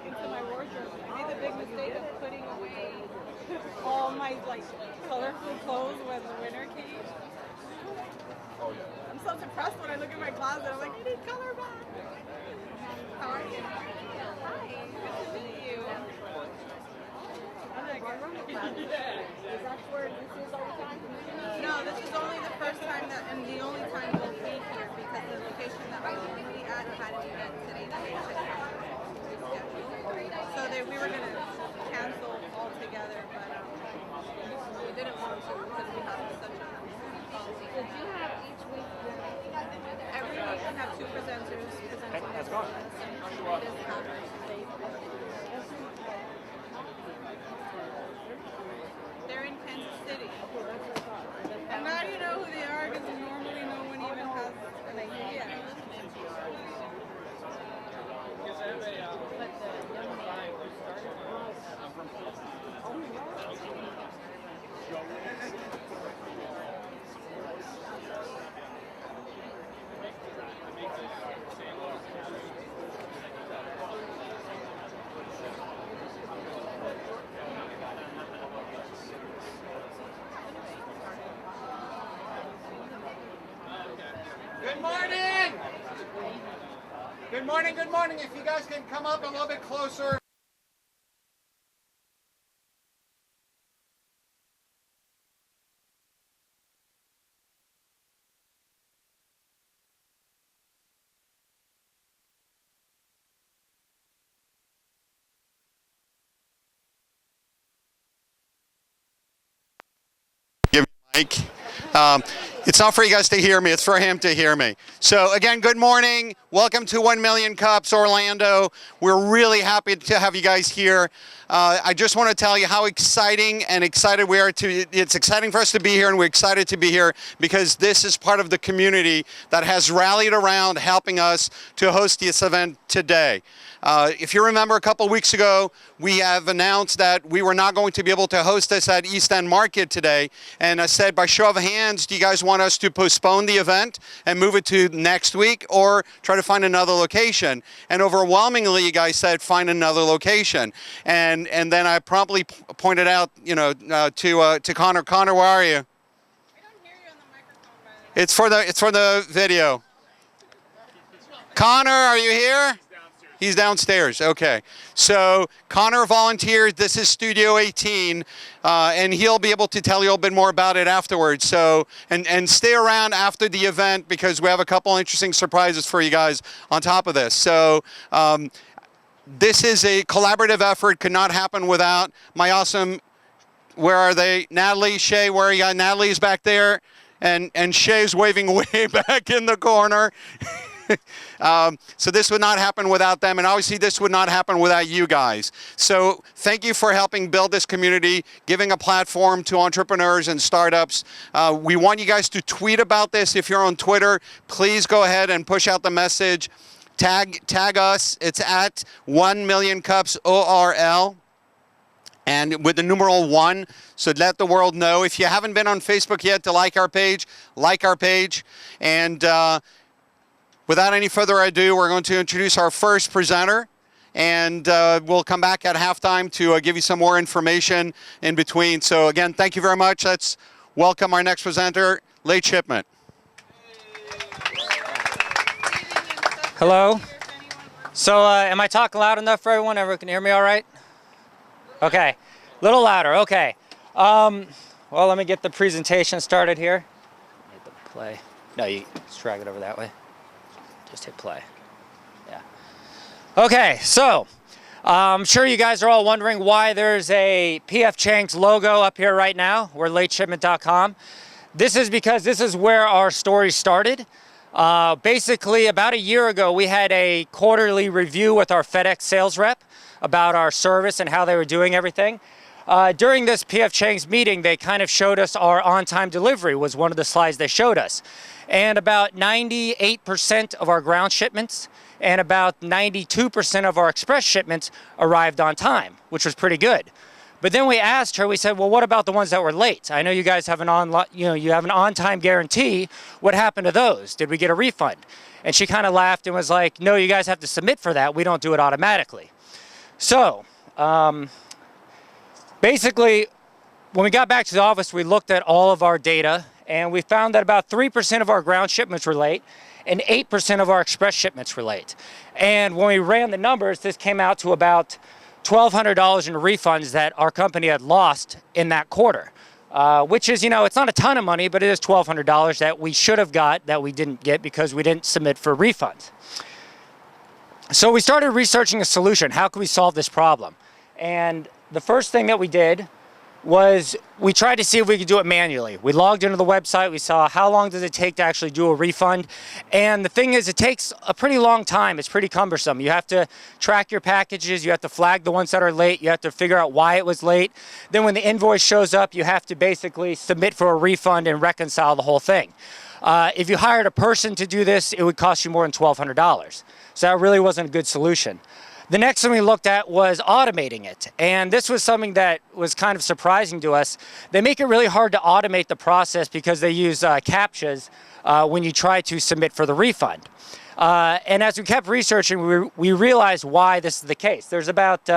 into my wardrobe. I made the big mistake of putting away all my like colorful clothes when the winter came. I'm so depressed when I look at my closet. I'm like, I need color back. How are you? Hi. Good to meet you. Is that where this is all the time? No, this is only the first time that, and the only time we'll be here because the location that we're going to be at had an event today that we had to reschedule. So we were going to cancel altogether, but we didn't want to because we have such a Did you have each week? every week we have two presenters presenting. Let's go. They're in Kansas City. And now you know who they are because normally no one even has an idea. Good morning! Good morning, good morning. If you guys can come up a little bit closer. Give me a mic. It's not for you guys to hear me, it's for him to hear me. So again, good morning. Welcome to 1 Million Cups Orlando. We're really happy to have you guys here. I just want to tell you how exciting we are it's exciting for us to be here, and we're excited to be here because this is part of the community that has rallied around helping us to host this event today. If you remember a couple weeks ago, we have announced that we were not going to be able to host this at East End Market today. And I said, by show of hands, do you guys want us to postpone the event and move it to next week or try to find another location? And overwhelmingly, you guys said, find another location. And then I promptly pointed out, to Connor. Connor, where are you? I don't hear you on the microphone, It's for the video. Connor, are you here? He's downstairs. Okay. So Connor volunteered. This is Studio 18, and he'll be able to tell you a little bit more about it afterwards. So and stay around after the event because we have a couple interesting surprises for you guys on top of this. So this is a collaborative effort. Could not happen without my awesome. Where are they? Natalie, Shay, where are you? Natalie's back there, and Shay's waving way back in the corner. So this would not happen without them, and obviously this would not happen without you guys. So thank you for helping build this community, giving a platform to entrepreneurs and startups. We want you guys to tweet about this. If you're on Twitter, please go ahead and push out the message. Tag us. It's at 1 Million Cups ORL. And with the numeral 1, so let the world know. If you haven't been on Facebook yet to like our page. And without any further ado, we're going to introduce our first presenter, and we'll come back at halftime to give you some more information in between. So again, thank you very much. Let's welcome our next presenter, Late Shipment. Hello. So am I talking loud enough for everyone? Everyone can hear me all right? Okay. A little louder. Okay. Well, let me get the presentation started here. Hit the play. No, you just drag it over that way. Just hit play. Yeah. Okay, so I'm sure you guys are all wondering why there's a PF Chang's logo up here right now. We're lateshipment.com. This is because this is where our story started. Basically, about a year ago, we had a quarterly review with our FedEx sales rep about our service and how they were doing everything. During this PF Chang's meeting, they kind of showed us our on-time delivery was one of the slides they showed us. And about 98% of our ground shipments and about 92% of our express shipments arrived on time, which was pretty good. But then we asked her, we said, well, what about the ones that were late? I know you guys have an on-time guarantee. What happened to those? Did we get a refund? And she kind of laughed and was like, no, you guys have to submit for that. We don't do it automatically. So, basically, when we got back to the office, we looked at all of our data, and we found that about 3% of our ground shipments were late, and 8% of our express shipments were late. And when we ran the numbers, this came out to about $1,200 in refunds that our company had lost in that quarter, which is, it's not a ton of money, but it is $1,200 that we should have got that we didn't get because we didn't submit for refunds. So we started researching a solution. How can we solve this problem? And the first thing that we did was we tried to see if we could do it manually. We logged into the website, we saw how long does it take to actually do a refund. And the thing is, it takes a pretty long time. It's pretty cumbersome. You have to track your packages, you have to flag the ones that are late, you have to figure out why it was late. Then when the invoice shows up, you have to basically submit for a refund and reconcile the whole thing. If you hired a person to do this, it would cost you more than $1,200. So that really wasn't a good solution. The next thing we looked at was automating it. And this was something that was kind of surprising to us. They make it really hard to automate the process because they use CAPTCHAs when you try to submit for the refund. And as we kept researching, we realized why this is the case. There's about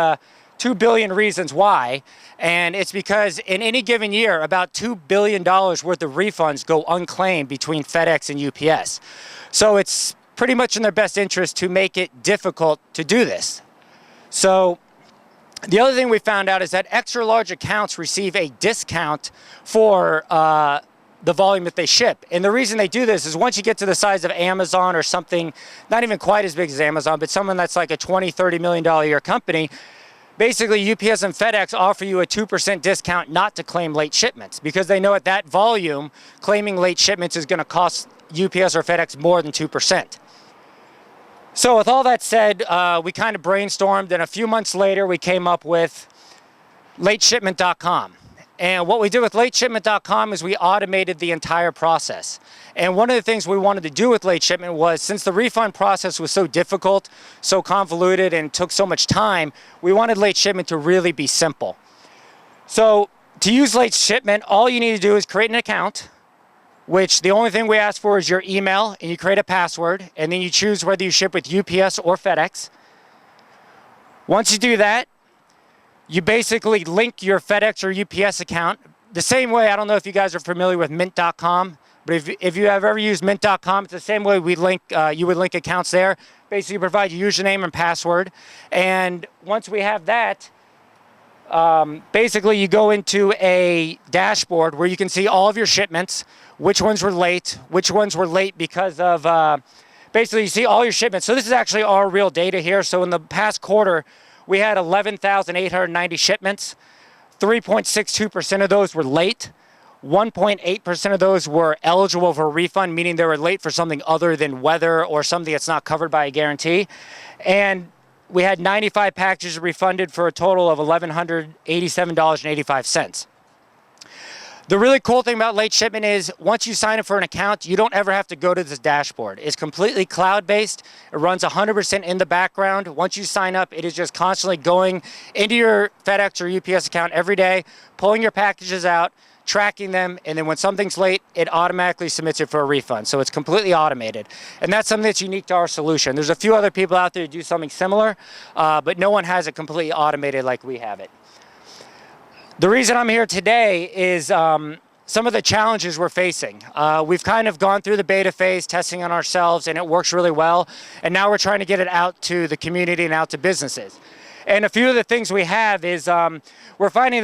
2 billion reasons why. And it's because in any given year, about $2 billion worth of refunds go unclaimed between FedEx and UPS. So it's pretty much in their best interest to make it difficult to do this. So the other thing we found out is that extra large accounts receive a discount for the volume that they ship. And the reason they do this is once you get to the size of Amazon or something, not even quite as big as Amazon, but someone that's like a $20, $30 million a year company, basically UPS and FedEx offer you a 2% discount not to claim late shipments because they know at that volume, claiming late shipments is going to cost UPS or FedEx more than 2%. So with all that said, we kind of brainstormed, and a few months later, we came up with lateshipment.com. And what we did with lateshipment.com is we automated the entire process. And one of the things we wanted to do with late shipment was, since the refund process was so difficult, so convoluted, and took so much time, we wanted late shipment to really be simple. So to use late shipment, all you need to do is create an account, which the only thing we ask for is your email, and you create a password, and then you choose whether you ship with UPS or FedEx. Once you do that, you basically link your FedEx or UPS account the same way. I don't know if you guys are familiar with mint.com, but if you have ever used mint.com, it's the same way we link, you would link accounts there. Basically, you provide your username and password, and once we have that, basically you go into a dashboard where you can see all of your shipments, which ones were late because of, basically you see all your shipments. So this is actually our real data here. So in the past quarter, we had 11,890 shipments. 3.62% of those were late. 1.8% of those were eligible for a refund, meaning they were late for something other than weather or something that's not covered by a guarantee. And we had 95 packages refunded for a total of $1,187.85. The really cool thing about late shipment is once you sign up for an account, you don't ever have to go to this dashboard. It's completely cloud-based. It runs 100% in the background. Once you sign up, it is just constantly going into your FedEx or UPS account every day, pulling your packages out, tracking them, and then when something's late, it automatically submits it for a refund. So it's completely automated. And that's something that's unique to our solution. There's a few other people out there who do something similar, but no one has it completely automated like we have it. The reason I'm here today is some of the challenges we're facing. We've kind of gone through the beta phase, testing on ourselves, and it works really well. And now we're trying to get it out to the community and out to businesses. And a few of the things we have is we're finding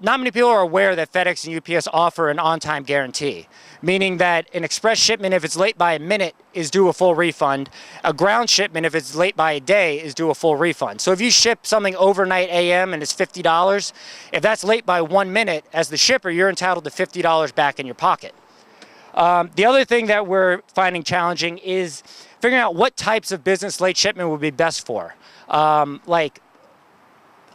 not many people are aware that FedEx and UPS offer an on-time guarantee, meaning that an express shipment, if it's late by a minute, is due a full refund. A ground shipment, if it's late by a day, is due a full refund. So if you ship something overnight AM and it's $50, if that's late by 1 minute, as the shipper, you're entitled to $50 back in your pocket. The other thing that we're finding challenging is figuring out what types of business late shipment would be best for.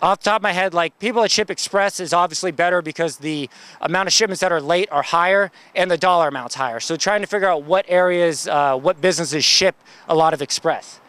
Off the top of my head, like people that ship express is obviously better because the amount of shipments that are late are higher and the dollar amount's higher. So trying to figure out what areas, what businesses ship a lot of express.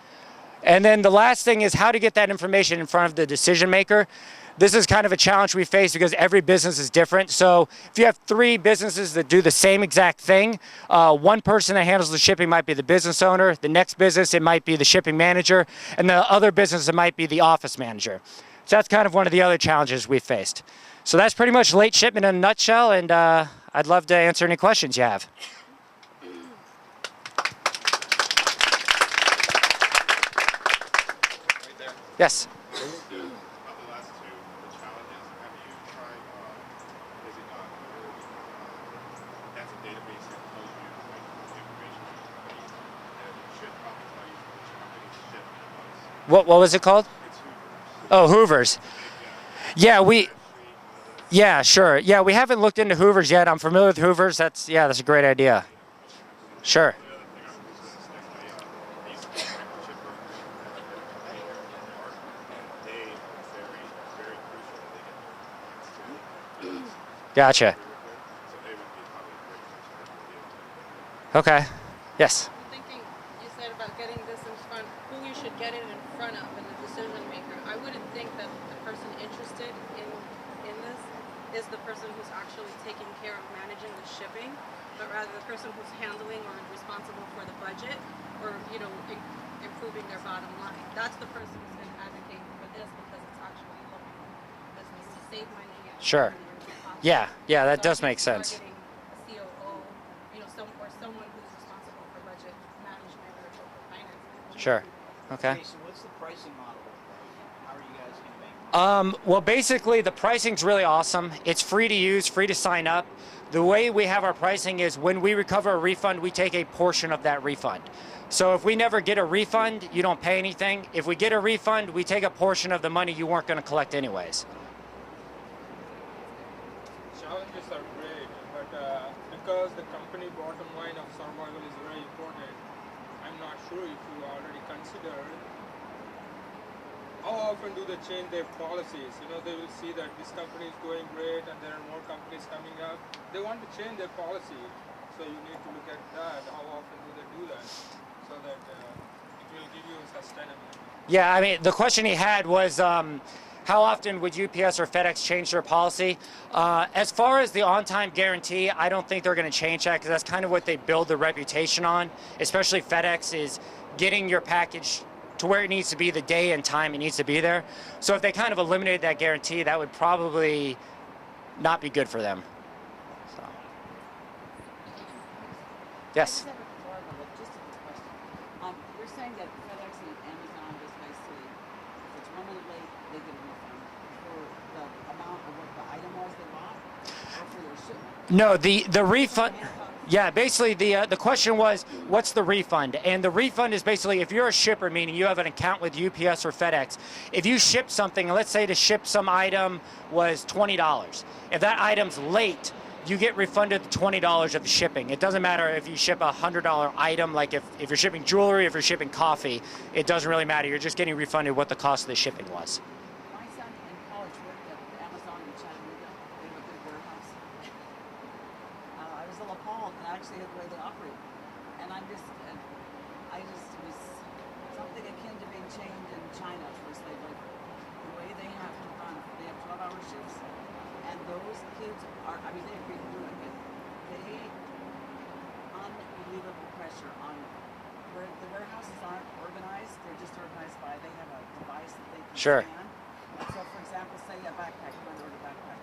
And then the last thing is how to get that information in front of the decision maker. this is kind of a challenge we face because every business is different. So if you have 3 businesses that do the same exact thing, one person that handles the shipping might be the business owner, the next business it might be the shipping manager, and the other business it might be the office manager. So that's kind of one of the other challenges we've faced. So that's pretty much late shipment in a nutshell, and I'd love to answer any questions you have. Yes. About the last two, the challenges, have you tried using that's a database that tells you like information from companies that should probably tell you which companies ship the most? What was it called? It's Hoovers. Oh, Hoovers. Yeah, sure. Yeah, we haven't looked into Hoovers yet. I'm familiar with Hoovers. That's a great idea. Sure. Gotcha. Okay. Yes. I'm thinking, you said about getting this in front, who you should get it in front of and the decision maker. I wouldn't think that the person interested in this is the person who's actually taking care of managing the shipping, but rather the person who's handling or responsible for the budget or, improving their bottom line. That's the person who's going to advocate for this because it's actually helping the business to save money. And Sure. Yeah, that does make sense. Targeting a COO, or someone who's responsible for budget management or corporate finance management. Sure. Okay. So what's the pricing model? How are you guys going to make money? Well, basically, the pricing's really awesome. It's free to use, free to sign up. The way we have our pricing is when we recover a refund, we take a portion of that refund. So if we never get a refund, you don't pay anything. If we get a refund, we take a portion of the money you weren't going to collect anyways. Challenges are great, but because the company bottom line of survival is very important, I'm not sure if you already considered how often do they change their policies. They will see that this company is doing great and there are more companies coming up. They want to change their policy, so you need to look at that. How often do they do that so that it will give you sustainability? Yeah, I mean, the question he had was, how often would UPS or FedEx change their policy? As far as the on-time guarantee, I don't think they're going to change that because that's kind of what they build their reputation on, especially FedEx, is getting your package to where it needs to be the day and time it needs to be there. So if they kind of eliminated that guarantee, that would probably not be good for them. So. Yes? I just have more of a logistical question. You're saying that FedEx and Amazon just basically, if it's 1 minute late, they get a refund for the amount of what the item was they bought, or for their shipment? No, the refund. Yeah, basically the question was, what's the refund? And the refund is basically if you're a shipper, meaning you have an account with UPS or FedEx, if you ship something, and let's say to ship some item was $20. If that item's late, you get refunded the $20 of the shipping. It doesn't matter if you ship a $100 item, like if you're shipping jewelry, if you're shipping coffee, it doesn't really matter. You're just getting refunded what the cost of the shipping was. My son in college worked at Amazon in Chattanooga. They have a big warehouse. I was a little appalled at actually the way they operate. And I just was something akin to being chained in China for slave labor. The way they have to run, they have 12-hour shifts. And those kids are, they agree to do it, but they unbelievable pressure on where the warehouses aren't organized. They're just organized by, they have a device that they can Sure. scan. So for example, say a backpack, you want to order a backpack,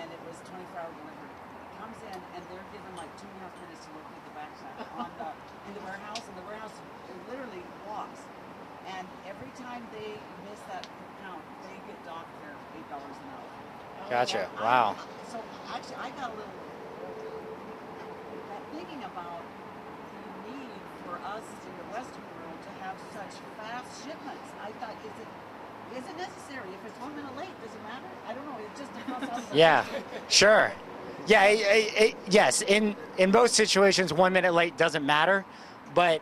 and it was 24-hour delivery. It comes in and they're given like 2.5 minutes to locate the backpack in the warehouse, and the warehouse literally walks. And every time they miss that count, they get docked their $8 an hour. Gotcha. And Wow. So actually, I got a little thinking about the need for us in the Western world to have such fast shipments. I thought, is it necessary? If it's 1 minute late, does it matter? I don't know. It just depends on Yeah, sure. Yeah, yes. In most situations, 1 minute late doesn't matter, but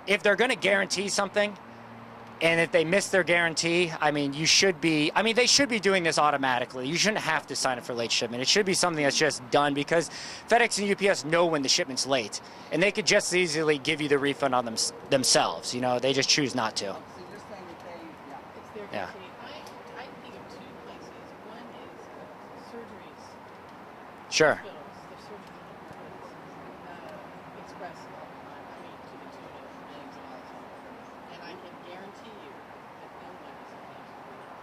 if they're going to guarantee something, and if they miss their guarantee, they should be doing this automatically. You shouldn't have to sign up for late shipment. It should be something that's just done because FedEx and UPS know when the shipment's late, and they could just as easily give you the refund on themselves. They just choose not to. So you're saying that they, It's their Yeah. guarantee. I think Sure. Hospitals, the surgical departments, express all the time. I mean, to the tune of millions of dollars. And I can guarantee you that no one is allowed to do it.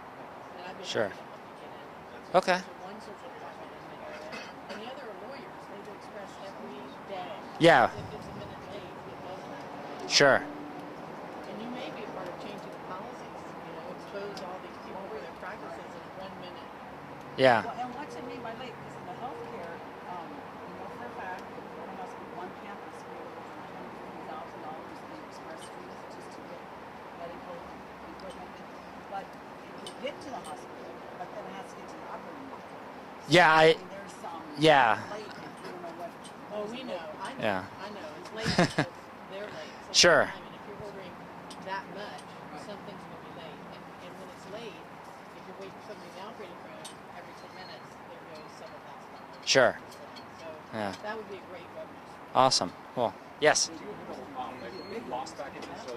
And I've been Sure. able to help you get in. Okay. So one surgical department in the area, and the other are lawyers. They do express every day. Yeah. If it's a minute late, it does not. Sure. And you may be a part of changing the policies. You know, expose all these people for their practices in 1 minute. Yeah. Well, and what's it mean by late? Because in the healthcare, we know for a fact that there must be one campus where over $150,000 in express fees just to get medical equipment. But it can get to the hospital, but then it has to get to the operating room. Yeah, I mean, there's some yeah. late if you don't know what. Oh, we know. I know. Yeah. I know. It's late because they're late. So Sure. sometime, and if you're ordering that much, something's going to be late. And when it's late, if you're waiting for somebody in the operating room, every 10 minutes, there goes several $1,000. Sure. So Yeah. that would be a great revenue. Awesome. Cool. Yes. Do you handle lost packages? So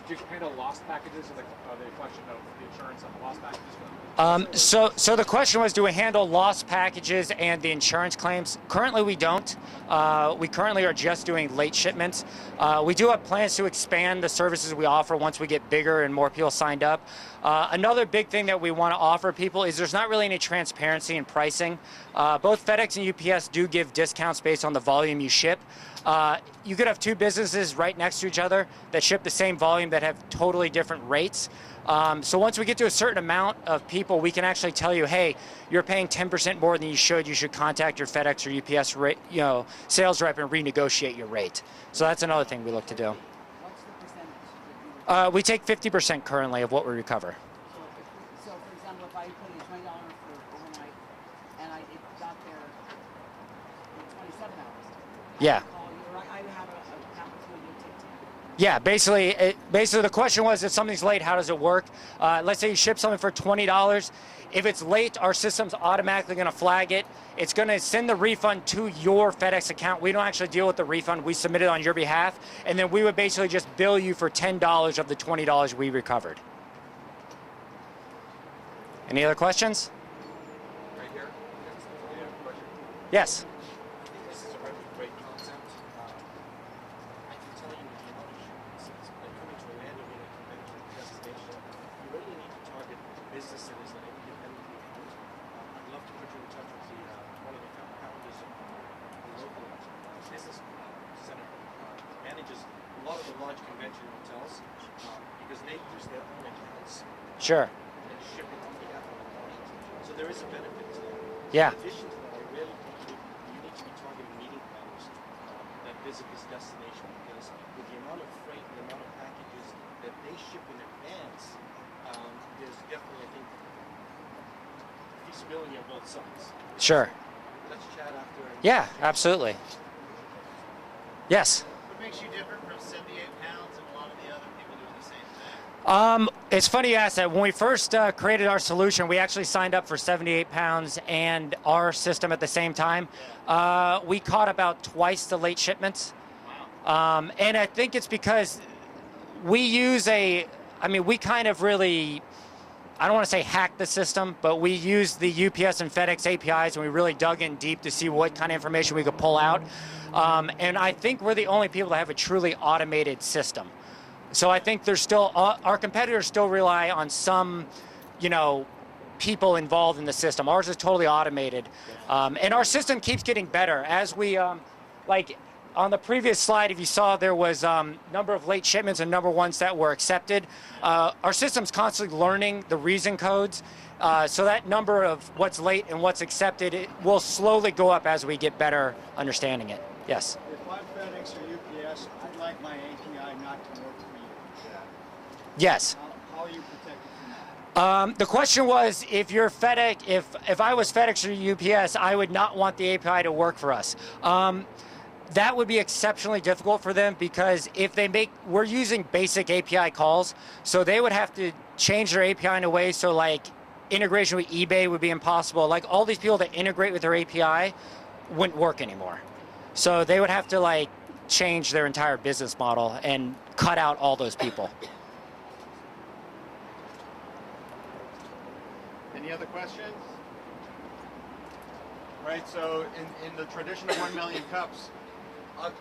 do you handle lost packages? So the question of the insurance on the lost packages? So the question was, do we handle lost packages and the insurance claims? Currently, we don't. We currently are just doing late shipments. We do have plans to expand the services we offer once we get bigger and more people signed up. Another big thing that we want to offer people is there's not really any transparency in pricing. Both FedEx and UPS do give discounts based on the volume you ship. You could have two businesses right next to each other that ship the same volume that have totally different rates. So once we get to a certain amount of people, we can actually tell you, hey, you're paying 10% more than you should. You should contact your FedEx or UPS sales rep and renegotiate your rate. So that's another thing we look to do. What's the percentage that you We take 50% currently of what we recover. So, for example, if I pay you $20 for overnight and it got there in 27 hours, Yeah. I call you, or I have a capital where you take 10. Yeah, basically the question was, if something's late, how does it work? Let's say you ship something for $20. If it's late, our system's automatically going to flag it. It's going to send the refund to your FedEx account. We don't actually deal with the refund. We submit it on your behalf, and then we would basically just bill you for $10 of the $20 we recovered. Any other questions? Right here. Yeah, question. Yes. This is a really great concept. I can tell you with the amount of shipments that's coming to Orlando being a convention destination, you really need to target business centers that are independently owned. I'd love to put you in touch with one of the founders of the local business center manages a lot of the large convention hotels because they use their own accounts Sure. and ship it on behalf of the client. So there is a benefit to that. Yeah. In addition to that, I really think you need to be targeting meeting planners that visit this destination because with the amount of freight and the amount of packages that they ship in advance, there's definitely, I think, feasibility on both sides. Sure. Let's chat after. Yeah, absolutely. Yes. What makes you different from 78 pounds and a lot of the other people doing the same thing? It's funny you asked that. When we first created our solution, we actually signed up for 78 pounds and our system at the same time. We caught about twice the late shipments. And I think it's because we use we kind of really, I don't want to say hack the system, but we used the UPS and FedEx APIs and we really dug in deep to see what kind of information we could pull out. And I think we're the only people that have a truly automated system. So I think there's still, our competitors still rely on some, people involved in the system. Ours is totally automated. And our system keeps getting better. As we, like on the previous slide, if you saw, there was number of late shipments and number ones that were accepted. Our system's constantly learning the reason codes. So that number of what's late and what's accepted, it will slowly go up as we get better understanding it. Yes. If I'm FedEx or UPS, I'd like my API not to work for you. Yes. How are you protected from that? The question was, if you're FedEx, if I was FedEx or UPS, I would not want the API to work for us. That would be exceptionally difficult for them because if we're using basic API calls, so they would have to change their API in a way so like integration with eBay would be impossible. Like all these people that integrate with their API wouldn't work anymore. So they would have to like change their entire business model and cut out all those people. Any other questions? right? So in the tradition of 1 million cups, it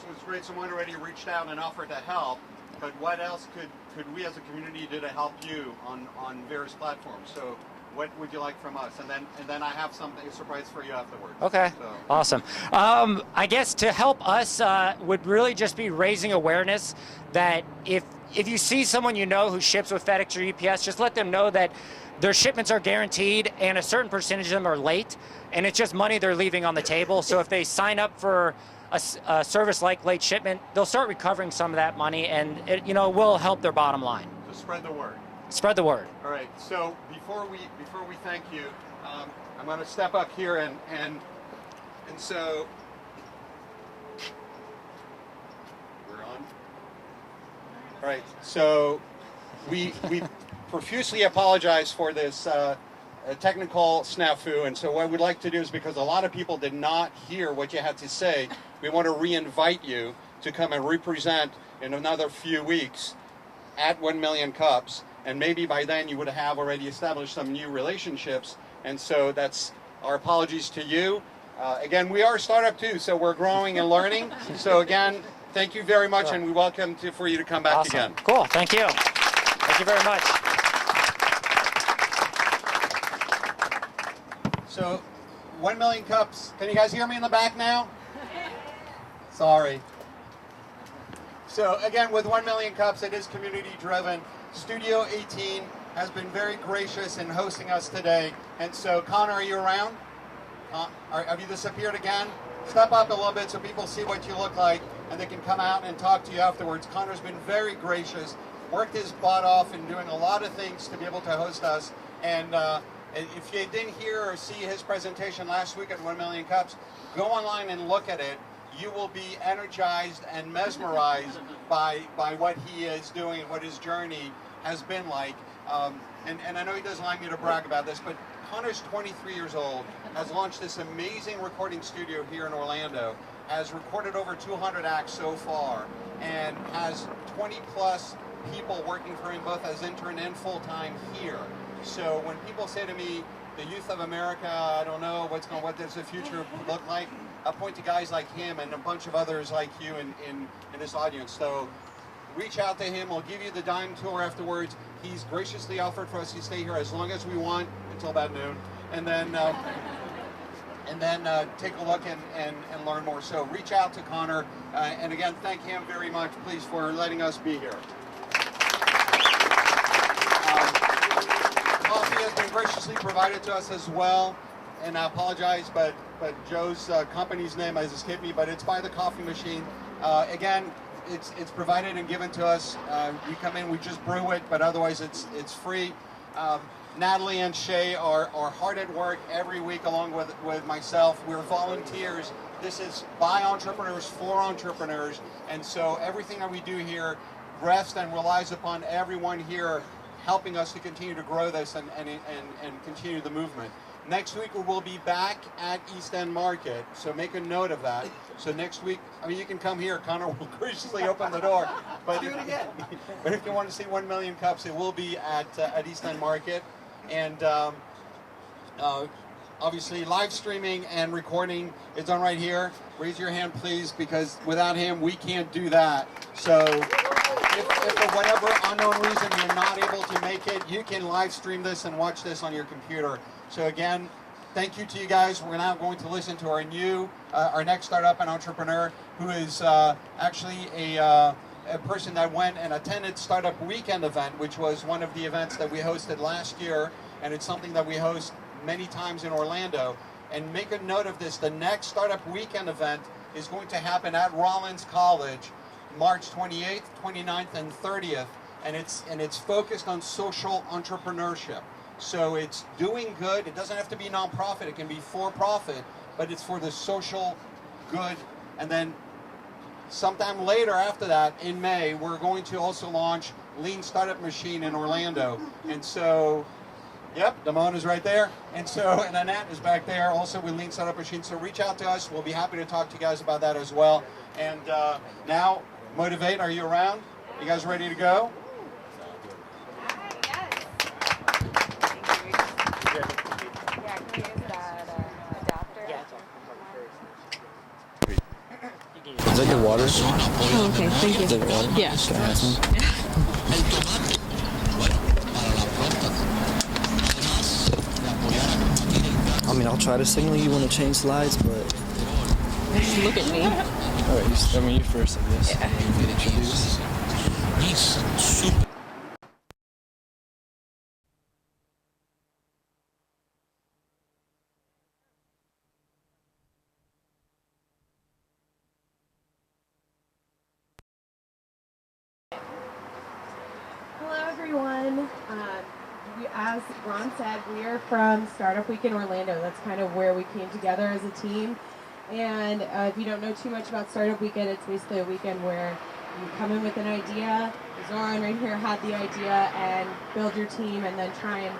was great someone already reached out and offered to help, but what else could we as a community do to help you on various platforms? So what would you like from us? And then I have something, a surprise for you afterwards. Okay, So. awesome. I guess to help us would really just be raising awareness that if you see someone you know who ships with FedEx or UPS, just let them know that their shipments are guaranteed and a certain percentage of them are late, and it's just money they're leaving on the table. So if they sign up for a service like late shipment, they'll start recovering some of that money, and it will help their bottom line. So spread the word. Spread the word. All right. So before we thank you, I'm going to step up here and so we're on. All right. So we profusely apologize for this technical snafu, and so what we'd like to do is, because a lot of people did not hear what you had to say, we want to re-invite you to come and represent in another few weeks at 1 million cups. And maybe by then you would have already established some new relationships. And so that's our apologies to you. Again, we are a startup too, so we're growing and learning. So again, thank you very much, and we welcome for you to come back Awesome. again. Cool, thank you. Thank you very much. So 1 million cups. Can you guys hear me in the back now? Sorry. So again, with 1 million cups, it is community driven. Studio 18 has been very gracious in hosting us today. And so, Connor, are you around? Have you disappeared again? Step up a little bit so people see what you look like and they can come out and talk to you afterwards. Connor's been very gracious, worked his butt off in doing a lot of things to be able to host us. And if you didn't hear or see his presentation last week at 1 million cups, go online and look at it. You will be energized and mesmerized by what he is doing and what his journey has been like. And I know he doesn't like me to brag about this, but Connor's 23 years old, has launched this amazing recording studio here in Orlando, has recorded over 200 acts so far, and has 20 plus people working for him both as intern and full-time here. So when people say to me, the youth of America, I don't know what does the future look like, I point to guys like him and a bunch of others like you in this audience. So reach out to him. We'll give you the dime tour afterwards. He's graciously offered for us to stay here as long as we want until about noon, and then take a look and learn more. So reach out to Connor, and again, thank him very much, please, for letting us be here. Coffee has been graciously provided to us as well, and I apologize, but Joe's company's name has escaped me, but it's by the coffee machine. Again, it's provided and given to us. We come in, we just brew it, but otherwise it's free. Natalie and Shay are hard at work every week along with myself. We're volunteers. This is by entrepreneurs for entrepreneurs, and so everything that we do here rests and relies upon everyone here helping us to continue to grow this and continue the movement. Next week we will be back at East End Market, so make a note of that. So next week, I mean, you can come here. Connor will graciously open the door. But do it again. But if you want to see 1 million cups, it will be at East End Market, and obviously live streaming and recording is done right here. Raise your hand, please, because without him, we can't do that. So if for whatever unknown reason you're not able to make it, you can live stream this and watch this on your computer. So again, thank you to you guys. We're now going to listen to our next startup and entrepreneur, who is actually a person that went and attended Startup Weekend event, which was one of the events that we hosted last year, and it's something that we host many times in Orlando. And make a note of this, the next Startup Weekend event is going to happen at Rollins College, March 28th, 29th, and 30th, and it's focused on social entrepreneurship. So it's doing good. It doesn't have to be nonprofit. It can be for profit, but it's for the social good. And then sometime later after that, in May, we're going to also launch Lean Startup Machine in Orlando. And so, yep, Damon is right there. And Annette is back there also with Lean Startup Machine. So reach out to us. We'll be happy to talk to you guys about that as well. And now, MotiveAte, are you around? You guys ready to go? Yeah, can we use that adapter? Yeah, Is that good water? Oh, okay. Thank you. Is that good water? Yeah. Can I have some? I mean, I'll try to signal you want to change slides, but... Look at me. Alright, you first, I guess. Yeah. And then introduce. Hello, everyone. As Ron said, we are from Startup Week in Orlando. That's kind of where we came together as a team. And if you don't know too much about Startup Weekend, it's basically a weekend where you come in with an idea. Zoran right here had the idea, and build your team, and then try and,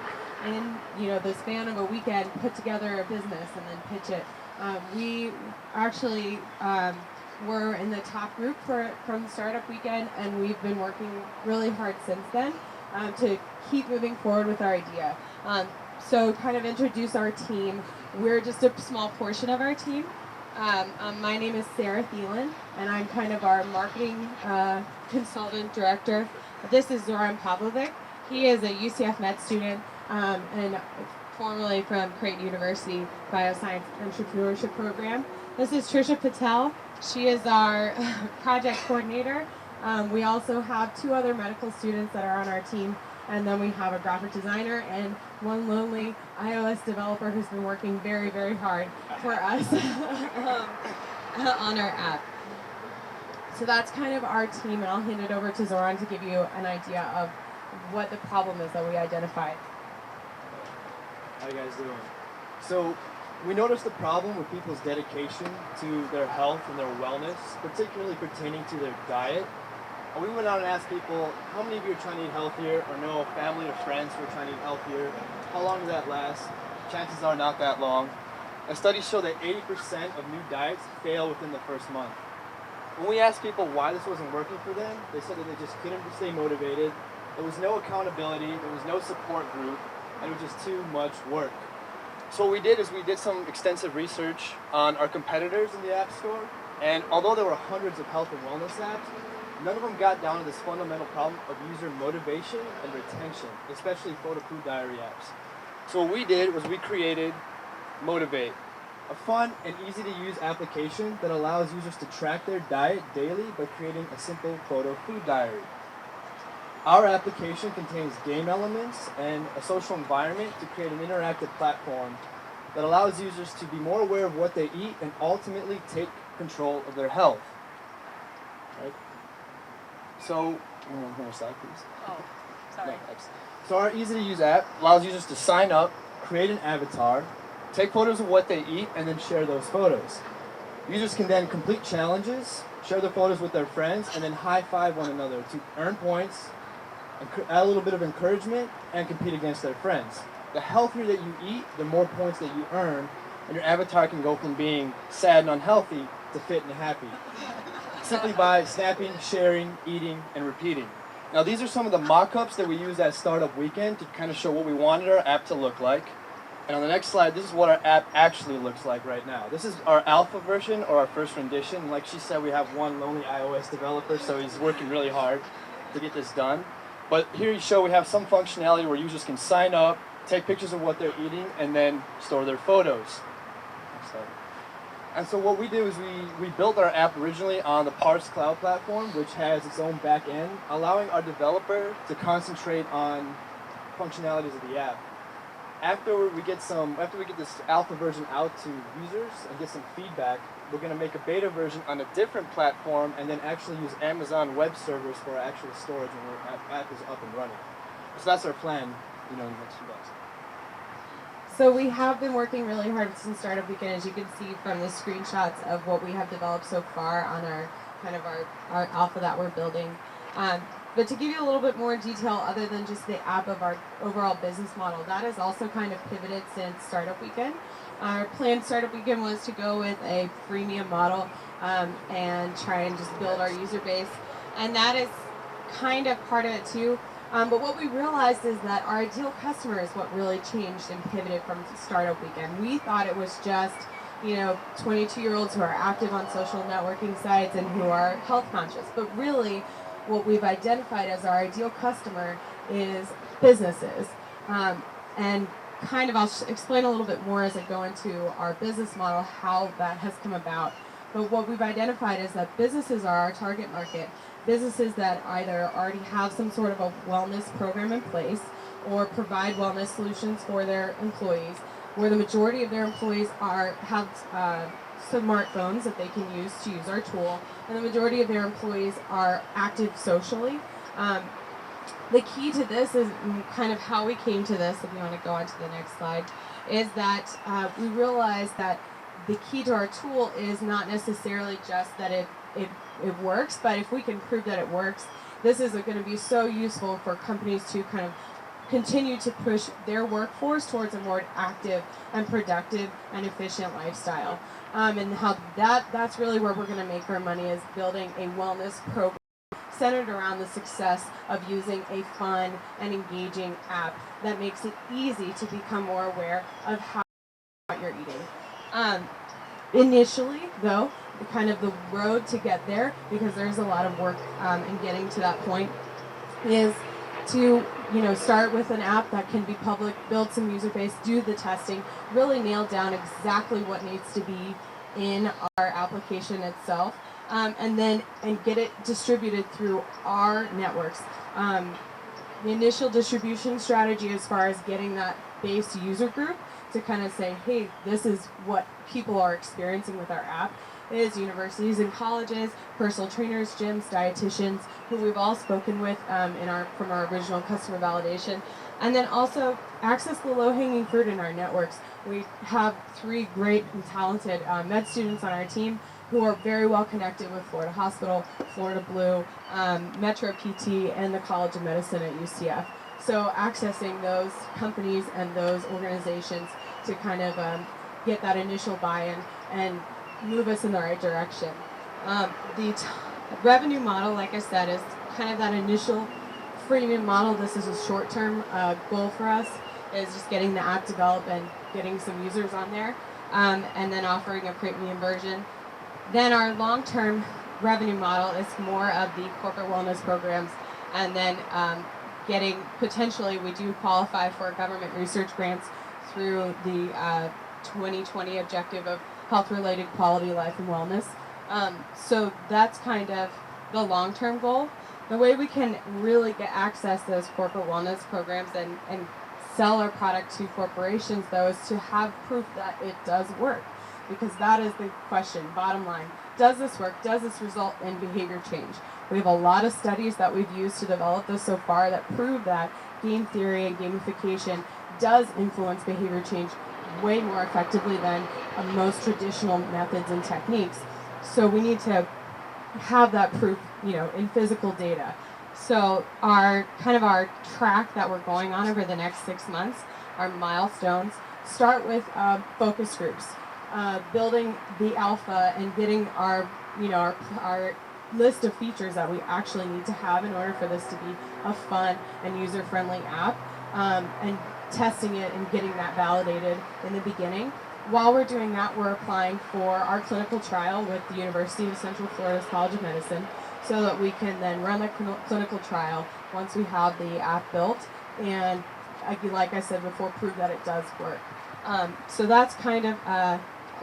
in the span of a weekend, put together a business and then pitch it. We actually were in the top group from Startup Weekend, and we've been working really hard since then to keep moving forward with our idea. So kind of introduce our team. We're just a small portion of our team. My name is Sarah Thielen, and I'm kind of our marketing consultant director. This is Zoran Pavlovic. He is a UCF Med student and formerly from Creighton University Bioscience Entrepreneurship Program. This is Trisha Patel. She is our project coordinator. We also have 2 other medical students that are on our team, and then we have a graphic designer and one lonely iOS developer who's been working very, very hard for us on our app. So that's kind of our team, and I'll hand it over to Zoran to give you an idea of what the problem is that we identified. How you guys doing? So we noticed the problem with people's dedication to their health and their wellness, particularly pertaining to their diet. And we went out and asked people, how many of you are trying to eat healthier, or know family or friends who are trying to eat healthier? How long does that last? Chances are not that long. And studies show that 80% of new diets fail within the first month. When we asked people why this wasn't working for them, they said that they just couldn't stay motivated. There was no accountability, there was no support group, and it was just too much work. So what we did is we did some extensive research on our competitors in the App Store, and although there were hundreds of health and wellness apps, none of them got down to this fundamental problem of user motivation and retention, especially photo food diary apps. So what we did was we created MotiveAte, a fun and easy to use application that allows users to track their diet daily by creating a simple photo food diary. Our application contains game elements and a social environment to create an interactive platform that allows users to be more aware of what they eat and ultimately take control of their health. Right? So, one more slide, please. Oh, sorry. No, so our easy-to-use app allows users to sign up, create an avatar, take photos of what they eat, and then share those photos. Users can then complete challenges, share their photos with their friends, and then high-five one another to earn points, add a little bit of encouragement, and compete against their friends. The healthier that you eat, the more points that you earn, and your avatar can go from being sad and unhealthy to fit and happy, simply by snapping, sharing, eating, and repeating. Now these are some of the mock-ups that we used at Startup Weekend to kind of show what we wanted our app to look like. And on the next slide, this is what our app actually looks like right now. This is our alpha version, or our first rendition. Like she said, we have one lonely iOS developer, so he's working really hard to get this done. But here you show we have some functionality where users can sign up, take pictures of what they're eating, and then store their photos. And so what we did was we built our app originally on the Parse Cloud platform, which has its own back end, allowing our developer to concentrate on functionalities of the app. After we get this alpha version out to users and get some feedback, we're going to make a beta version on a different platform and then actually use Amazon web servers for our actual storage when our app is up and running. So that's our plan, in the next few months. So we have been working really hard since Startup Weekend, as you can see from the screenshots of what we have developed so far on our alpha that we're building. But to give you a little bit more detail other than just the app of our overall business model, that has also kind of pivoted since Startup Weekend. Our plan Startup Weekend was to go with a freemium model and try and just build our user base. And that is kind of part of it too. But what we realized is that our ideal customer is what really changed and pivoted from Startup Weekend. We thought it was just 22-year-olds who are active on social networking sites and who are health conscious. But really, what we've identified as our ideal customer is businesses. And kind of, I'll explain a little bit more as I go into our business model, how that has come about. But what we've identified is that businesses are our target market. Businesses that either already have some sort of a wellness program in place or provide wellness solutions for their employees, where the majority of their employees have smartphones that they can use our tool, and the majority of their employees are active socially. The key to this is kind of how we came to this, if you want to go on to the next slide, is that we realized that the key to our tool is not necessarily just that it works, but if we can prove that it works, this is going to be so useful for companies to kind of continue to push their workforce towards a more active and productive and efficient lifestyle. And how that's really where we're going to make our money, is building a wellness program centered around the success of using a fun and engaging app that makes it easy to become more aware of how you're eating. Initially, though, kind of the road to get there, because there's a lot of work in getting to that point, is to start with an app that can be public, build some user base, do the testing, really nail down exactly what needs to be in our application itself, and get it distributed through our networks. The initial distribution strategy, as far as getting that base user group to kind of say, hey, this is what people are experiencing with our app, is universities and colleges, personal trainers, gyms, dietitians, who we've all spoken with from our original customer validation. And then also access the low-hanging fruit in our networks. We have 3 great and talented med students on our team who are very well connected with Florida Hospital, Florida Blue, Metro PT, and the College of Medicine at UCF. So accessing those companies and those organizations to kind of get that initial buy-in and move us in the right direction. The revenue model, like I said, is kind of that initial freemium model. This is a short-term goal for us, is just getting the app developed and getting some users on there, and then offering a premium version. Then our long-term revenue model is more of the corporate wellness programs, and then potentially we do qualify for government research grants through the 2020 objective of health-related quality life and wellness. So that's kind of the long-term goal. The way we can really get access to those corporate wellness programs and sell our product to corporations, though, is to have proof that it does work. Because that is the question, bottom line. Does this work? Does this result in behavior change? We have a lot of studies that we've used to develop this so far that prove that game theory and gamification does influence behavior change way more effectively than most traditional methods and techniques. So we need to have that proof, in physical data. So our track that we're going on over the next 6 months, our milestones, start with focus groups, building the alpha and getting our list of features that we actually need to have in order for this to be a fun and user-friendly app, and testing it and getting that validated in the beginning. While we're doing that, we're applying for our clinical trial with the University of Central Florida's College of Medicine, so that we can then run the clinical trial once we have the app built, and like I said before, prove that it does work. So that's kind of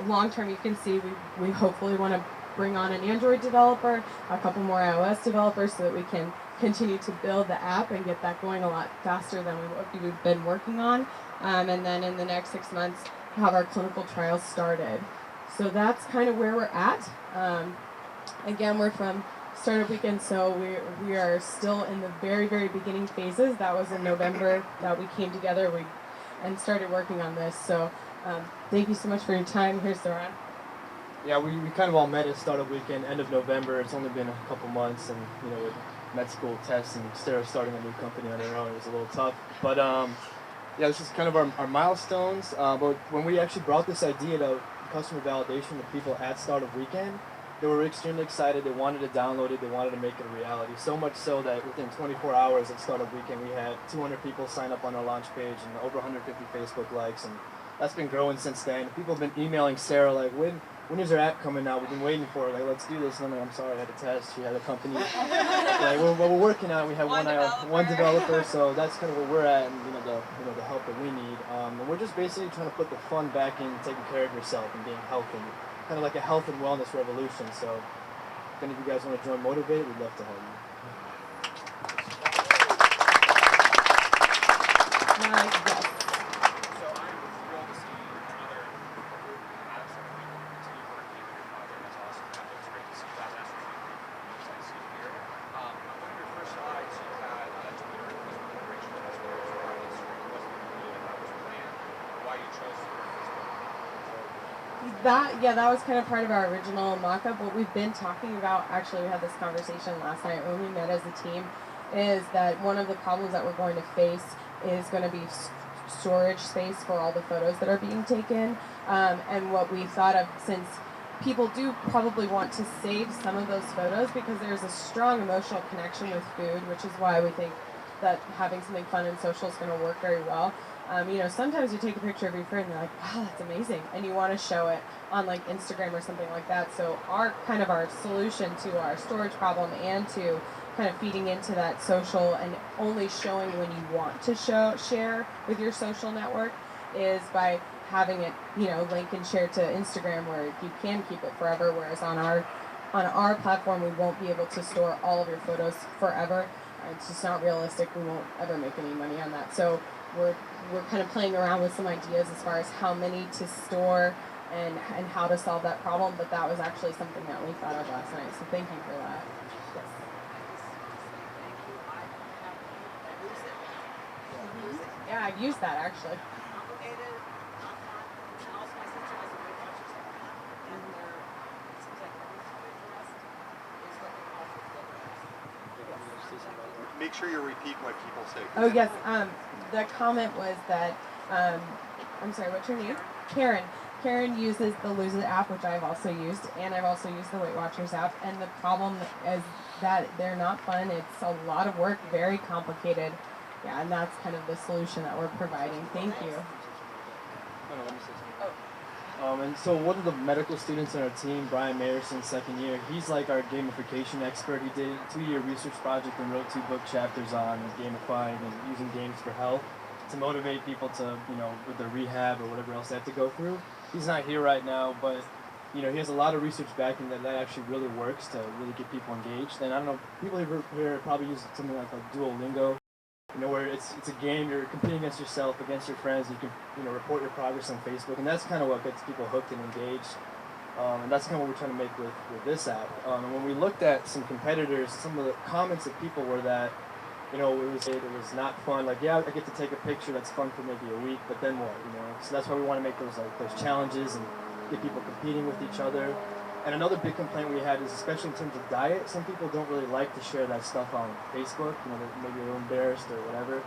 long term. You can see we hopefully want to bring on an Android developer, a couple more iOS developers, so that we can continue to build the app and get that going a lot faster than we've been working on. And then in the next 6 months, have our clinical trials started. So that's kind of where we're at. Again, we're from Startup Weekend, so we are still in the very, very beginning phases. That was in November that we came together and started working on this. So thank you so much for your time. Here's Zoran. Yeah, we kind of all met at Startup Weekend, end of November. It's only been a couple months, and with med school tests and Sarah starting a new company on her own, it was a little tough. But yeah, this is kind of our milestones. But when we actually brought this idea to customer validation to people at Startup Weekend, they were extremely excited. They wanted to download it. They wanted to make it a reality. So much so that within 24 hours of Startup Weekend, we had 200 people sign up on our launch page and over 150 Facebook likes and that's been growing since then. People have been emailing Sarah like, when is her app coming out? We've been waiting for it. Like, let's do this. And I'm like, I'm sorry, I had a test. She had a company. Like, we're working on it. We have one developer, so that's kind of where we're at, and the help that we need. And we're just basically trying to put the fun back in taking care of yourself and being healthy, kind of like a health and wellness revolution. So, if any of you guys want to join MotiveAte, we'd love to have you. Yes. So I'm thrilled to see other apps that we can continue working on your project. That's awesome. It's great to see that. That's what I see here. One of your first slides, you had Twitter as an integration with us, where it's part of the stream wasn't included, and that was planned. Why you chose to work this way? That was kind of part of our original mock-up. What we've been talking about, actually, we had this conversation last night when we met as a team, is that one of the problems that we're going to face is going to be storage space for all the photos that are being taken. And what we thought of, since people do probably want to save some of those photos because there's a strong emotional connection with food, which is why we think that having something fun and social is going to work very well. Sometimes you take a picture of your food and you're like, wow, that's amazing, and you want to show it on like Instagram or something like that. So our solution to our storage problem and to kind of feeding into that social and only showing when you want to share with your social network is by having it, link and share to Instagram where you can keep it forever, whereas on our platform we won't be able to store all of your photos forever. It's just not realistic. We won't ever make any money on that. So we're kind of playing around with some ideas as far as how many to store and how to solve that problem, but that was actually something that we thought of last night. So thank you for that. Yes. Yeah, I've used that actually. Make sure you repeat what people say. Oh yes, the comment was that, I'm sorry, what's your name? Karen. Karen uses the Lose It app, which I've also used, and I've also used the Weight Watchers app, and the problem is that they're not fun. It's a lot of work, very complicated. Yeah, and that's kind of the solution that we're providing. Thank you. And so one of the medical students on our team, Brian Mayerson, second year, he's like our gamification expert. He did a 2-year research project and wrote 2 book chapters on gamifying and using games for health to motivate people to, with their rehab or whatever else they have to go through. He's not here right now, but he has a lot of research backing that actually really works to really get people engaged. And I don't know, people here probably use something like Duolingo, where it's a game, you're competing against yourself, against your friends, you can, report your progress on Facebook, and that's kind of what gets people hooked and engaged. And that's kind of what we're trying to make with this app. And when we looked at some competitors, some of the comments of people were that, it was not fun. Like, yeah, I get to take a picture that's fun for maybe a week, but then what, So that's why we want to make those challenges and get people competing with each other. And another big complaint we had is, especially in terms of diet, some people don't really like to share that stuff on Facebook. Maybe they're embarrassed or whatever.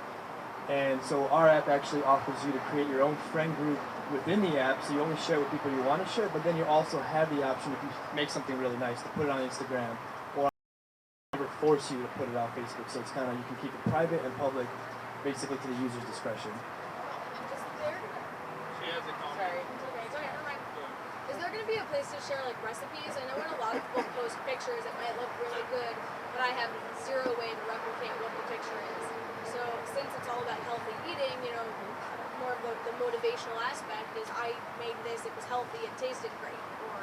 And so our app actually offers you to create your own friend group within the app, so you only share with people you want to share, but then you also have the option, if you make something really nice, to put it on Instagram, or never force you to put it on Facebook. So it's kind of, you can keep it private and public, basically to the user's discretion. She has a comment. Sorry. Okay, go ahead. Is there going to be a place to share recipes? I know when a lot of people post pictures, it might look really good, but I have zero way to replicate what the picture is. So since it's all about healthy eating, more of the motivational aspect is I made this, it was healthy, it tasted great, or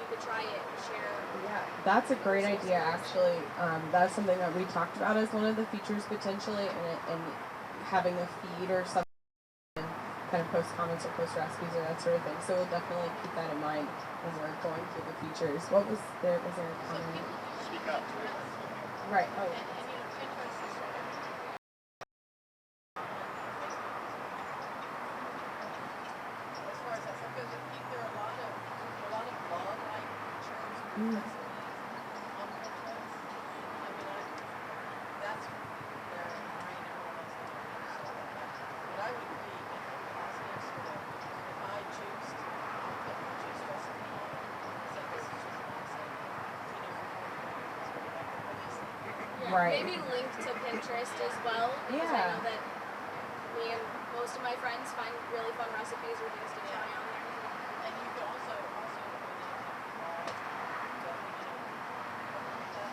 you could try it and share. Yeah, that's a great idea actually. That's something that we talked about as one of the features potentially, and having a feed or something. Kind of post comments or post recipes or that sort of thing. So we'll definitely keep that in mind when we're going through the features. Was there a comment? Speak up. Right. Oh. As far as that, because there are a lot of blog-like pictures and recipes on Pinterest. That's where I know all that stuff. But I would be positive sort of, if I choose to put my juice recipe on, say this is just my second, sort of like a release. Yeah, Right. maybe link to Pinterest as well, because I know that me and most of my friends find really fun recipes or things to try on there. And you can also put in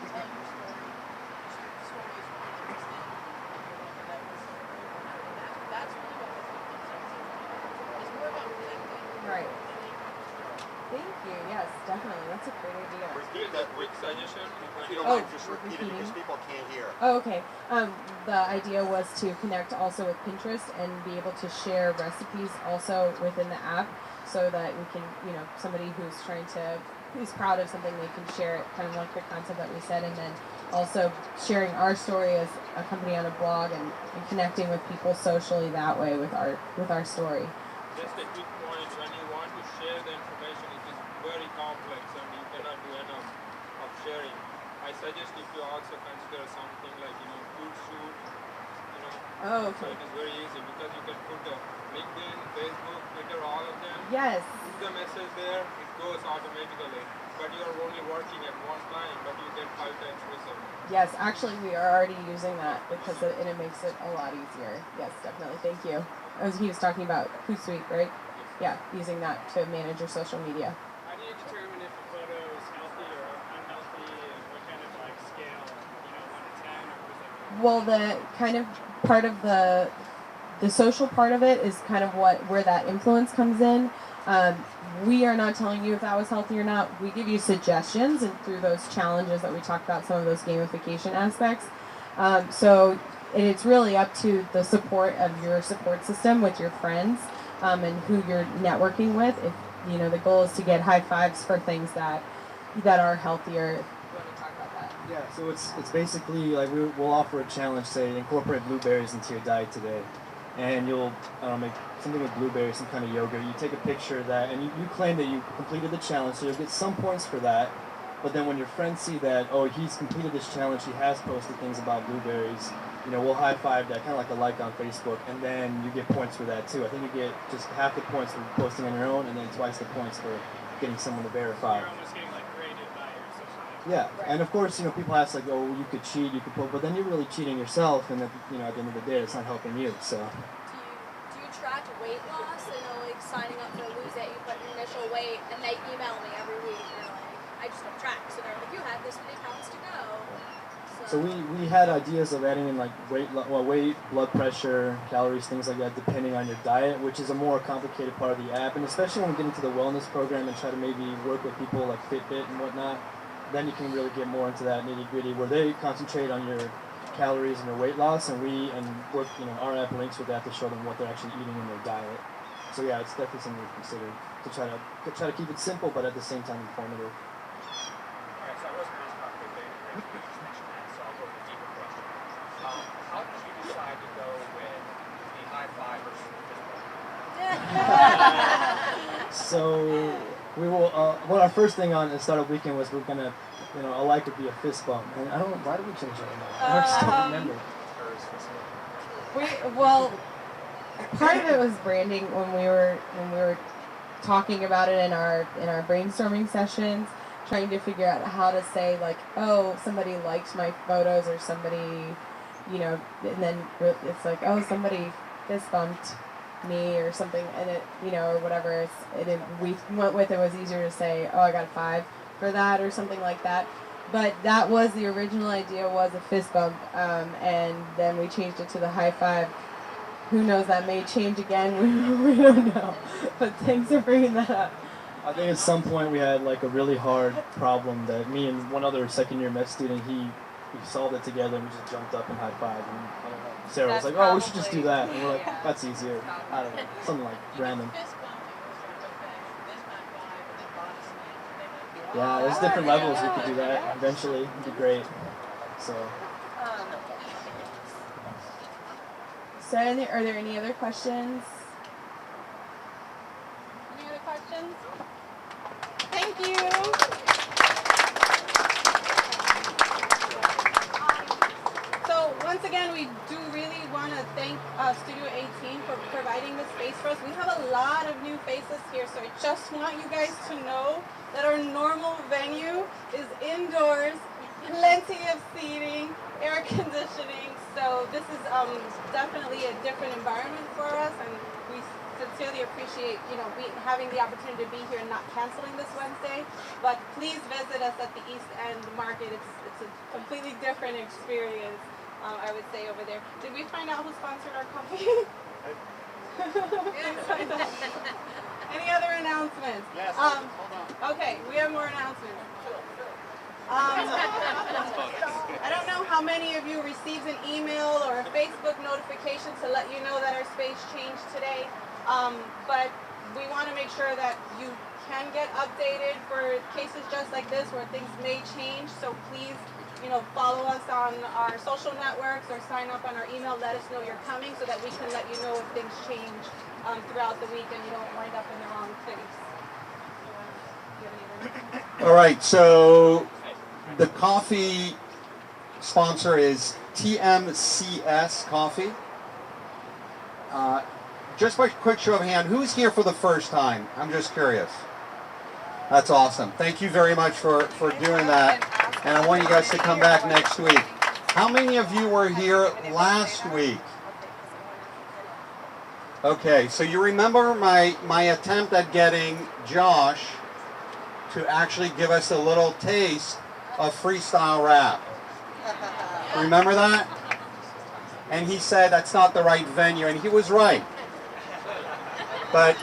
tell your story. Your story is really interesting. That was so cool. And that's really what this concept is. It's more about connecting. Right. Thank you. Yes, definitely. That's a great idea. Repeat that quick suggestion. If you don't mind, just repeat it because people can't hear. Oh, okay. The idea was to connect also with Pinterest and be able to share recipes also within the app, so that we can, somebody who's proud of something, they can share it, kind of like the concept that we said, and then also sharing our story as a company on a blog and connecting with people socially that way with our story. Just a quick point, when you want to share the information, it is very complex and you cannot do enough of sharing. I suggest if you also consider something like, food shoot, Oh, so okay. it is very easy because you can put the LinkedIn, Facebook, Twitter, all of them. Yes. Put the message there, it goes automatically. But you are only working at one time, but you get 5 times result. Yes, actually, we are already using that because it makes it a lot easier. Yes, definitely. Thank you. He was talking about Hootsuite, right? Yeah, using that to manage your social media. How do you determine if a photo is healthy or unhealthy, and what kind of scale, 1 to 10, or is it? Well, the kind of part of the social part of it is kind of where that influence comes in. We are not telling you if that was healthy or not. We give you suggestions, and through those challenges that we talked about, some of those gamification aspects. So it's really up to the support of your support system with your friends and who you're networking with. If the goal is to get high fives for things that are healthier. You want to talk about that? Yeah, so it's basically like we'll offer a challenge, say incorporate blueberries into your diet today, and you'll make something with blueberries, some kind of yogurt. You take a picture of that, and you claim that you completed the challenge, so you'll get some points for that. But then when your friends see that, oh, he's completed this challenge, he has posted things about blueberries, we'll high five that, kind of like a like on Facebook, and then you get points for that too. I think you get just half the points for posting on your own, and then twice the points for getting someone to verify. You're almost getting graded by your social media. Yeah, and of course, people ask like, oh, you could cheat, you could put, but then you're really cheating yourself, and at the end of the day, it's not helping you. So. Do you track weight loss? I know, signing up for MotiveAte, you put your initial weight, and they email me every week. They're like, I just don't track. So they're like, you have this many pounds to go. So we had ideas of adding in like weight, blood pressure, calories, things like that, depending on your diet, which is a more complicated part of the app. And especially when we get into the wellness program and try to maybe work with people like Fitbit and whatnot, then you can really get more into that nitty gritty where they concentrate on your calories and your weight loss, and work, our app links with that to show them what they're actually eating in their diet. So yeah, it's definitely something to consider to try to keep it simple, but at the same time informative. All right, so I wasn't asked about MotiveAte, but you just mentioned that, so I'll go with a deeper question. How did you decide to go with the high five versus the fist bump? So we will. Our first thing on the startup weekend was we're gonna, a like would be a fist bump, and I don't. Why did we change that now? I just don't remember. Part of it was branding when we were talking about it in our brainstorming sessions, trying to figure out how to say like, oh, somebody liked my photos, or somebody, and then it's like, oh, somebody fist bumped me or something, and it, or whatever. We went with, it was easier to say, oh, I got a 5 for that or something like that. But that was the original idea, was a fist bump, and then we changed it to the high five. Who knows, that may change again, we don't know. But thanks for bringing that up. I think at some point we had like a really hard problem that me and one other second-year med student, we solved it together, and we just jumped up and high-fived. And Sarah was like, oh, we should just do that. And we're like, that's easier. I don't know, something like random. Yeah, there's different levels we could do that eventually. It'd be great. So. So are there any other questions? Any other questions? Thank you. So once again, we do really want to thank Studio 18 for providing this space for us. We have a lot of new faces here, so I just want you guys to know that our normal venue is indoors, plenty of seating, air conditioning, so this is definitely a different environment for us, and we sincerely appreciate, having the opportunity to be here and not canceling this Wednesday. But please visit us at the East End Market. It's a completely different experience, I would say, over there. Did we find out who sponsored our coffee? Any other announcements? Yes. Hold on. Okay, we have more announcements. I don't know how many of you received an email or a Facebook notification to let you know that our space changed today, but we want to make sure that you can get updated for cases just like this where things may change. So please, follow us on our social networks or sign up on our email. Let us know you're coming so that we can let you know if things change throughout the week and you don't wind up in the wrong place. All right, so the coffee sponsor is TMCS Coffee. Just by quick show of hand, who's here for the first time? I'm just curious. That's awesome. Thank you very much for doing that. And I want you guys to come back next week. How many of you were here last week? Okay, so you remember my attempt at getting Josh to actually give us a little taste of freestyle rap. Remember that? And he said that's not the right venue, and he was right. But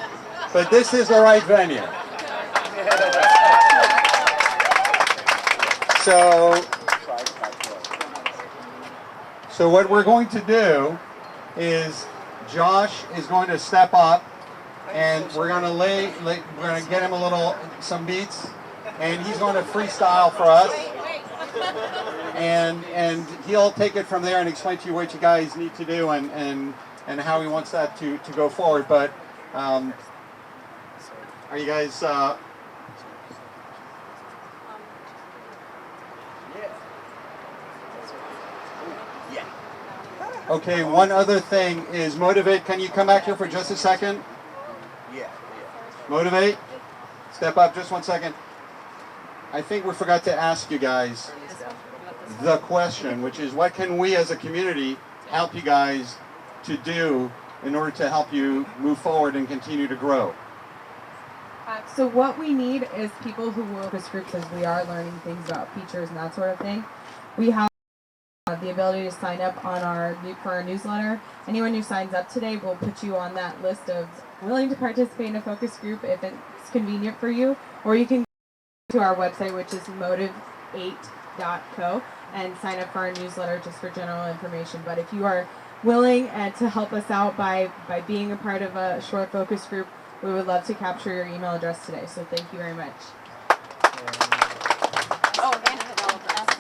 this is the right venue. So what we're going to do is Josh is going to step up, and we're going to get him some beats, and he's going to freestyle for us. And he'll take it from there and explain to you what you guys need to do and how he wants that to go forward. But are you guys? Okay, one other thing is MotiveAte. Can you come back here for just a second? Yeah. MotiveAte, step up just 1 second. I think we forgot to ask you guys the question, which is what can we as a community help you guys to do in order to help you move forward and continue to grow? So what we need is people who work with groups, as we are learning things about features and that sort of thing. We have the ability to sign up on for our newsletter. Anyone who signs up today will put you on that list of willing to participate in a focus group if it's convenient for you, or you can go to our website, which is MotiveAte.co, and sign up for our newsletter just for general information. But if you are willing to help us out by being a part of a short focus group, we would love to capture your email address today. So thank you very much.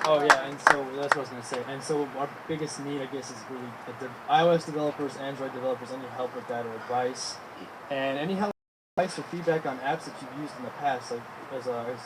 Oh yeah, and so that's what I was going to say. And so our biggest need, I guess, is really iOS developers, Android developers, any help with that or advice. And any help, advice or feedback on apps that you've used in the past, like as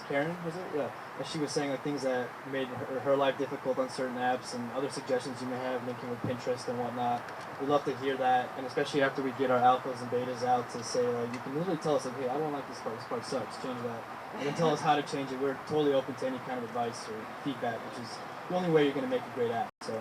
Karen, was it? Yeah. As she was saying, like things that made her life difficult on certain apps and other suggestions you may have linking with Pinterest and whatnot. We'd love to hear that, and especially after we get our alphas and betas out to say, like, you can literally tell us, like, hey, I don't like this part sucks, change that. And then tell us how to change it. We're totally open to any kind of advice or feedback, which is the only way you're going to make a great app. So